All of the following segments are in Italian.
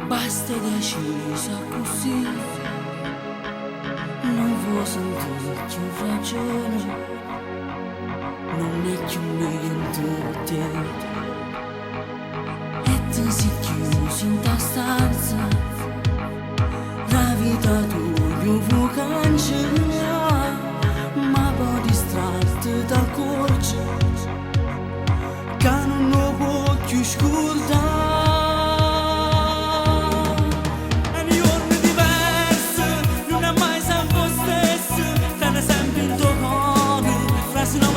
Basta decisa così, non vuoi sentire più ragione, non è più niente te. E ti sei chiuso in ta stanza, la vita tua io vuoi cancellare, ma poi distratto dal corso, che non lo può più scordare.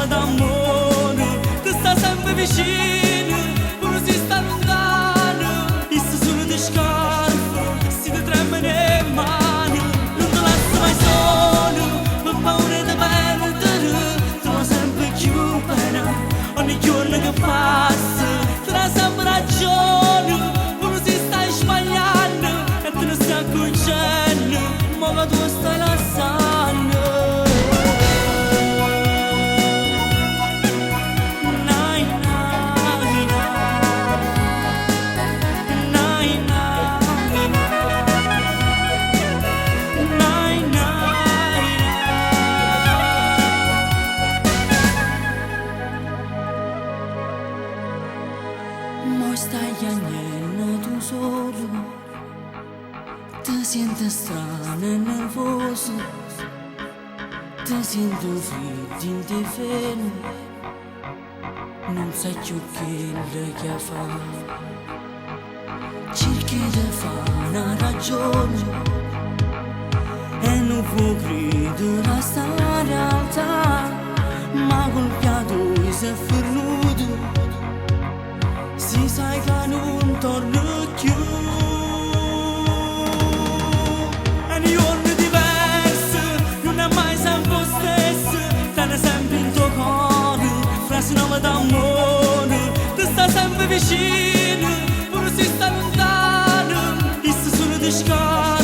D'amore, ti sta sempre vicino, pure si sta lontano. E se sono di scarpe, si ti tremano le mani. Non ti lascio mai solo, per paura di perdere. Trovo sempre più pena, ogni giorno che passa. Ti dà sempre ragione, pure si stai sbagliando. E te ne stai accorgendo, ma tu stai lasciando. Mo stai agnello tu solo, ti senti strano e nervoso, ti sento freddo in te vene, non sai più che fa. Cerchi di fare una ragione e non puoi credere a sta realtà, ma col piatto si è fermato. Si sai che non torno più. È un giorno diverso, non è mai sempre lo stesso. Tieni sempre in tuo cuore, frasi nuove d'amore. Ti sta sempre vicino, pure si sta lontano. E se sono di scarpe